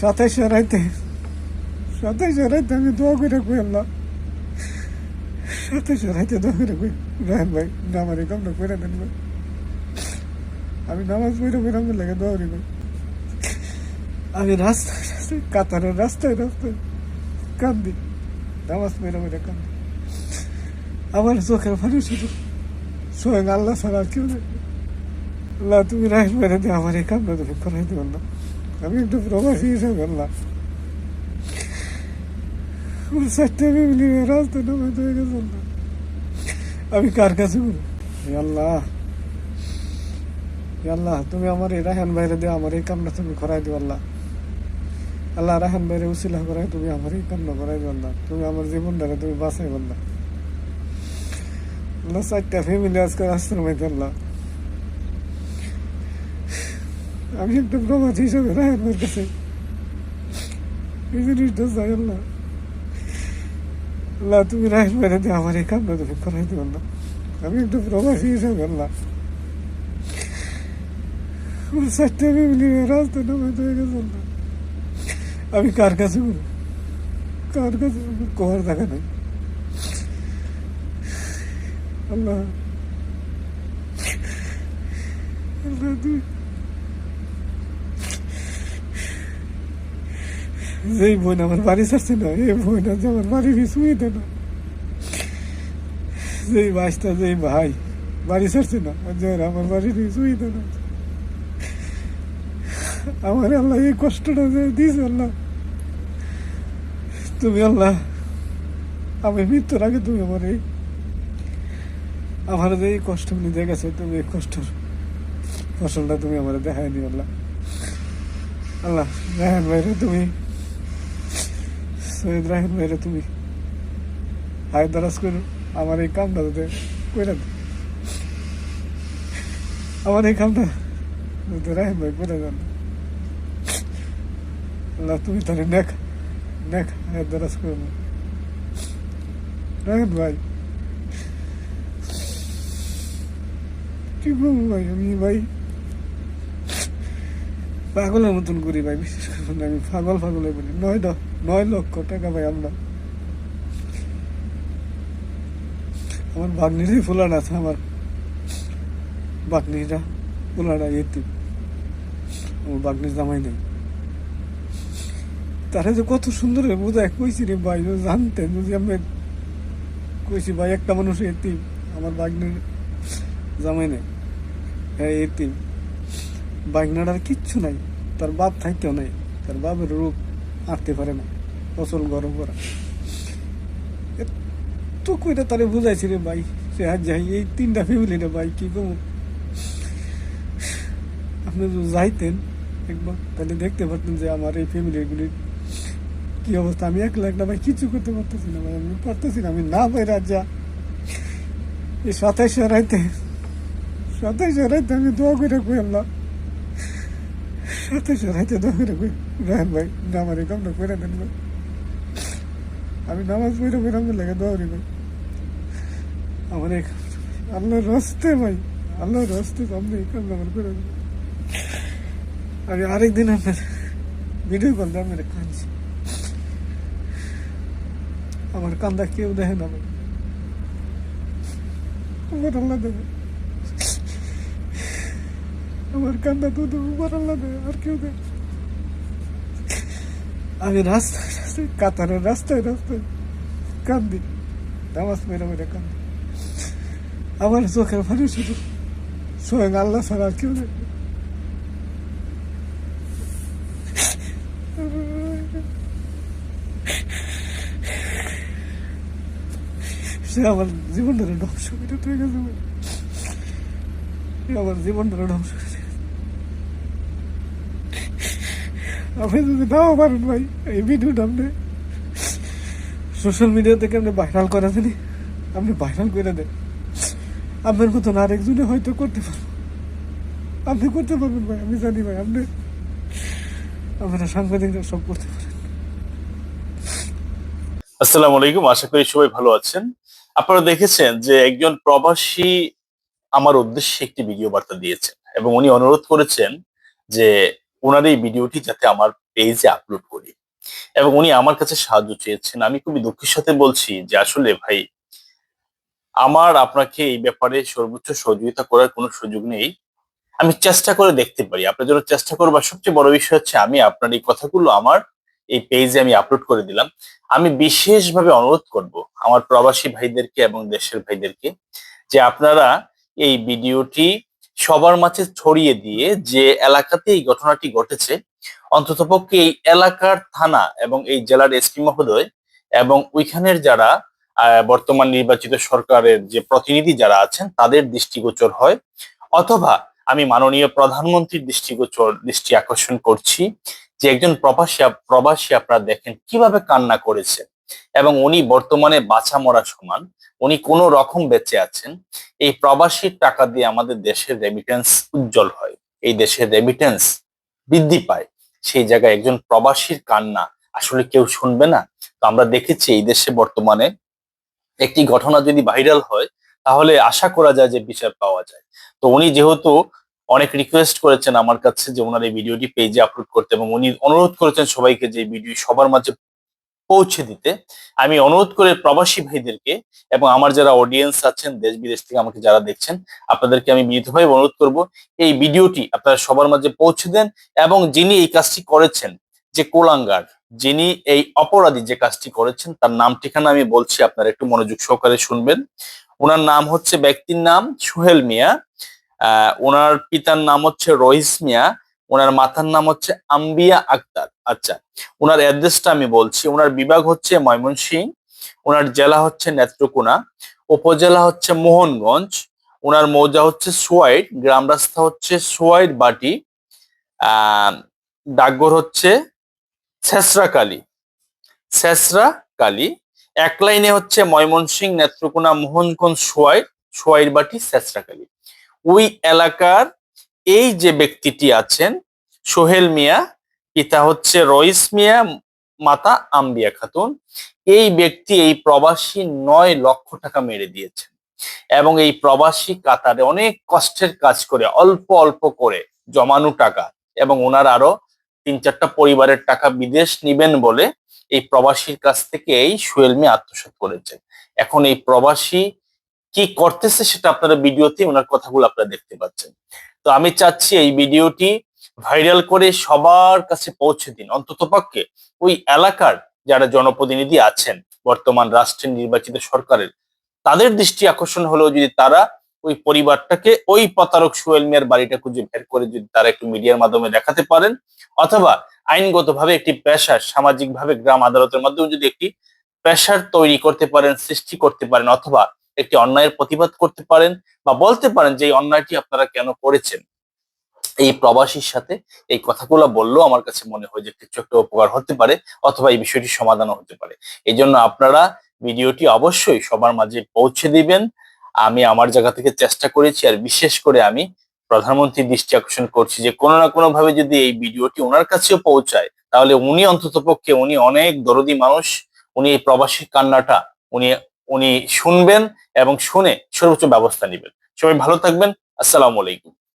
27 রাইতে আমি দোয়া করে কই আল্লাহ, 27 রাইতে দোয়া করে কই রাহেন ভাই আমার এই কামটা করে দেন ভাই। আমি নামাজ পড়ে আমার লাগে দোয়া করি ভাই। আমি রাস্তায় কাতারের রাস্তায় কান্দি, নামাজ পড়ে কান্দি। আমার চোখের পানি শুধু স্বয়ং আল্লাহ ছাড়া আর কেউ নেই। আল্লাহ তুমি রাহেন ভাইরে দিয়ে আমার এই কামটা তুমি করাই দেবেন না। আমি একটু প্রবাসী হিসাবে আল্লাহ আমার 4টা ফ্যামিলি রাস্তায় নামাজ হয়ে গেছে আল্লাহ। আমি কার কাছে বলি আল্লাহ, আল্লাহ তুমি আমার এই রাহান ভাইরে দিয়ে আমার এই কামটা তুমি করাই দিও আল্লাহ। আল্লাহ রাহান ভাইরে উসিলা করাই তুমি আমার এই কামটা করাই দিও আল্লাহ। তুমি আমার জীবনটারে তুমি বাঁচাই আল্লাহ। আল্লাহ 4টা ফ্যামিলি আজকে রাস্তার মধ্যে আল্লাহ। আমি একটা প্রবাসী হিসাবে রাহান ভাইয়ের কাছে এই জিনিসটা চাই আল্লাহ। আল্লাহ তুমি রাহান ভাইরে দিয়ে আমার এই কামটা তুমি করাই দিও আল্লাহ। আমি একটা প্রবাসী হিসাবে আল্লাহ আমার 4টা ফ্যামিলি রাস্তায় নামাজ হয়ে গেছে আল্লাহ। আমি কার কাছে বলি, কার কাছে কোয়ার দেখা নেই আল্লাহ। আল্লাহ তুই যেই বোন আমার বাড়ি ছাড়ছে না, এই বোন আজ আমার বাড়ি ছুঁয়ে দেয় না। যেই বাসটা যেই ভাই বাড়ি ছাড়ছে না, আমার বাড়ি ছুঁয়ে দেয় না। আমার আল্লাহ এই কষ্টটা যে দিয়েছে আল্লাহ, তুমি আল্লাহ আমি মৃত্যুর আগে তুমি আমার যে এই কষ্টগুলি দেখেছো, তুমি এই কষ্টের ফসলটা তুমি আমার দেখায়নি আল্লাহ। আল্লাহ রাহান ভাইরে তুমি, সৈয়দ রাহান ভাইরে তুমি হায় দারাজ করো, আমার এই কামটা যাতে করে দেয়, আমার এই কামটা যাতে রাহান ভাই করে দেন আল্লাহ। তুমি তাহলে নেক হায় দারাজ করো রাহান ভাই। কি বলবো ভাই, আমি ভাই পাগলের মতন করি ভাই, বিশেষ করে আমি পাগল বলি। 9 লক্ষ টাকা ভাই আমরা, আমার ভাগ্নিরই ফুলান আছে, আমার ভাগ্নিরা ফুলাটা এতিম, আমার ভাগ্নির জামাই নেই। তারা যে কত সুন্দর বোঝায় কইছি রে ভাই, জানতেন যদি আমি কইছি ভাই একটা মানুষ এতিম, আমার ভাগ্নির জামাই নেই, হ্যাঁ এতিম। ভাগ্নাটার কিচ্ছু নাই, তার বাপ থাকতেও নাই, তার বাপের রূপ আঁকতে পারে না, ফসল গরম করা। তো কইটা তারে বুঝাইছি রে ভাই, সে আজ যাই এই 3টা ফ্যামিলি রে ভাই, কি কম। আপনি যদি যাইতেন একবার তাহলে দেখতে পারতেন যে আমার এই ফ্যামিলিগুলির কি অবস্থা। আমি একলা ভাই কিছু করতে পারতেছি না ভাই, আমি পারতেছি না, আমি না ভাই রাজা। এই 27 রাইতে আমি দোয়া করে কই আল্লাহ, 27 রাইতে দোয়া করে কই রাহেন ভাই আমার এই কামটা করে দেন ভাই। আমি নামাজ পড়ে আমার লাগে দোয়া করি ভাই, আমার এই আল্লাহর রাস্তে ভাই, আল্লাহর রাস্তে আপনি এই কামটা আমার করে দেন। আমি আরেকদিন আপনার ভিডিও কল দিয়ে আপনার কাঁদছি, আমার কান্দা কেউ দেখে না ভাই, আমার আল্লাহ দেবে, আমার কান্দা তো আমার আল্লাহ দেবে, আর কেউ দেবে। আমি রাস্তায় কাতারের রাস্তায় কান্দি, নামাজ পড়ে কান্দি। আমার চোখের পানি শুধু স্বয়ং আল্লাহ ছাড়া আর কেউ নেই। সে আমার জীবনটারে ধ্বংস করে তুই গেছে, আমার জীবনটারে ধ্বংস করে। আপনি যদি নাও পারেন ভাই এই ভিডিওটা আপনি সোশ্যাল মিডিয়া থেকে আপনি ভাইরাল করে দেন, আপনি ভাইরাল করে দেন, আপনার মতন আরেকজনে হয়তো করতে পারবো, আপনি করতে পারবেন ভাই, আমি জানি ভাই। আপনারা সাংবাদিকরা সব করতে পারেন। আসসালামু আলাইকুম, আশা করি সবাই ভালো আছেন। আপনারা দেখেছেন যে একজন প্রবাসী আমার উদ্দেশ্যে একটি ভিডিও বার্তা দিয়েছেন এবং উনি অনুরোধ করেছেন যে ওনার এই ভিডিওটি যাতে আমার পেজে আপলোড করি। এবং উনি আমার কাছে সাহায্য চেয়েছেন। আমি খুবই দুঃখের সাথে বলছি যে আসলে ভাই, আমার আপনাকে এই ব্যাপারে সর্বোচ্চ সহযোগিতা করার কোনো সুযোগ নেই। আমি চেষ্টা করে দেখতে পারি, আপনার জন্য চেষ্টা করবো। আর সবচেয়ে বড় বিষয় হচ্ছে আমি আপনার এই কথাগুলো আমার এই পেজে আমি আপলোড করে দিলাম। আমি বিশেষভাবে অনুরোধ করব আমার প্রবাসী ভাইদেরকে এবং দেশের ভাইদেরকে যে আপনারা এই ভিডিওটি সবার মাঝে ছড়িয়ে দিয়ে, যে এলাকাতে এই ঘটনাটি ঘটেছে অন্ততপক্ষে এই এলাকার থানা এবং এই জেলার এসপি মহোদয় এবং ওইখানের যারা বর্তমান নির্বাচিত সরকারের যে প্রতিনিধি যারা আছেন তাদের দৃষ্টিগোচর হয়, অথবা আমি মাননীয় প্রধানমন্ত্রীর দৃষ্টি আকর্ষণ করছি যে একজন প্রবাসী আপনারা দেখেন কিভাবে কান্না করেছে, এবং উনি বর্তমানে বাঁচা মরা সমান, উনি কোনো রকম বেঁচে আছেন। এই প্রবাসীর টাকা দিয়ে আমাদের দেশের রেমিটেন্স উজ্জ্বল হয়, এই দেশের রেমিটেন্স বৃদ্ধি পায়। সেই জায়গায় একজন প্রবাসীর কান্না আসলে কেউ শুনবে না? তো আমরা দেখেছি এই দেশে বর্তমানে একটি ঘটনা যদি ভাইরাল হয় তাহলে আশা করা যায় যে বিচার পাওয়া যায়। তো উনি যেহেতু অনেক রিকোয়েস্ট করেছেন আমার কাছে যে ওনার এই ভিডিওটি পেজে আপলোড করতে, এবং উনি অনুরোধ করেছেন সবাইকে যে এই ভিডিও সবার মাঝে পৌঁছে দিতে, আমি অনুরোধ করে প্রবাসী ভাইদেরকে এবং আমার যারা অডিয়েন্স আছেন দেশ বিদেশ থেকে আমাকে যারা দেখছেন, আপনাদেরকে আমি বিনীতভাবে অনুরোধ করব এই ভিডিওটি আপনারা সবার মাঝে পৌঁছে দেন। এবং যিনি এই কাজটি করেছেন, যে কোলাঙ্গার, যিনি এই অপরাধী যে কাজটি করেছেন, তার নাম ঠিকানা আমি বলছি, আপনারা একটু মনোযোগ সহকারে শুনবেন। ওনার নাম হচ্ছে, ব্যক্তির নাম সোহেল মিয়া, ওনার পিতার নাম হচ্ছে রহিস মিয়া, ওনার মাতার নাম হচ্ছে আম্বিয়া আক্তার। আচ্ছা, ওনার অ্যাড্রেসটা আমি বলছি। ওনার বিভাগ হচ্ছে ময়মনসিংহ, ওনার জেলা হচ্ছে নেত্রকোনা, উপজেলা হচ্ছে মোহনগঞ্জ, ওনার মৌজা হচ্ছে সোয়াইট, গ্রাম রাস্তা হচ্ছে সোয়াইট বাটি, আহ ডাকঘর হচ্ছে ছেসরাকালী, ছেসরাকালী। এক লাইনে হচ্ছে ময়মনসিংহ, নেত্রকোনা, মোহনগঞ্জ, সোয়াইট বাটি, ছেসরাকালী। ওই এলাকার এই যে ব্যক্তিটি আছেন সোহেল মিয়া, পিতা হচ্ছে রইস মিয়া, মাতা আম্বিয়া খাতুন, এই ব্যক্তি এই প্রবাসী 9 লক্ষ টাকা মেরে দিয়েছেন। এবং এই প্রবাসী কাতারে অনেক কষ্টের কাজ করে অল্প অল্প করে জমানো টাকা, এবং ওনার আরো 3-4টা পরিবারের টাকা বিদেশ নিবেন বলে এই প্রবাসীর কাছ থেকে এই সোহেল মিয়া আত্মসাৎ করেছে। এখন এই প্রবাসী কি করতেছে সেটা আপনারা ভিডিওতে ওনার কথাগুলো আপনারা দেখতে পাচ্ছেন। তো আমি চাচ্ছি এই ভিডিওটি ভাইরাল করে সবার কাছে পৌঁছে দিন, অন্ততপক্ষে ওই এলাকার যারা জনপ্রতিনিধি আছেন বর্তমান রাষ্ট্রের নির্বাচিত সরকারের, তাদের দৃষ্টি আকর্ষণ হলেও যদি তারা ওই পরিবারটাকে, ওই প্রতারক সোহেল মিয়ার বাড়িটা খুঁজে বের করে যদি তারা একটু মিডিয়ার মাধ্যমে দেখাতে পারেন, অথবা আইনগতভাবে একটি প্রেসার, সামাজিকভাবে গ্রাম আদালতের মাধ্যমে যদি একটি প্রেসার তৈরি করতে পারেন, সৃষ্টি করতে পারেন, অথবা একটি অন্যায়ের প্রতিবাদ করতে পারেন, বা বলতে পারেন যে এই অন্যায়টি আপনারা কেন করেছেন, এই প্রবাসীর সাথে এই কথাগুলো বললেও আমার কাছে মনে হয় যে কিছু একটা উপকার হতে পারে, অথবা এই বিষয়টি সমাধানও হতে পারে। এই জন্য আপনারা ভিডিওটি অবশ্যই সবার মাঝে পৌঁছে দিবেন। আমি আমার জায়গা থেকে চেষ্টা করেছি, আর বিশেষ করে আমি প্রধানমন্ত্রীর দৃষ্টি আকর্ষণ করছি যে কোনো না কোনো ভাবে যদি এই ভিডিওটি ওনার কাছেও পৌঁছায়, তাহলে উনি অন্ততপক্ষে, উনি অনেক দরদি মানুষ, উনি এই প্রবাসীর কান্নাটা উনি উনি শুনবেন এবং শুনে সর্বোচ্চ ব্যবস্থা নেবেন। সবাই ভালো থাকবেন। আসসালামু আলাইকুম।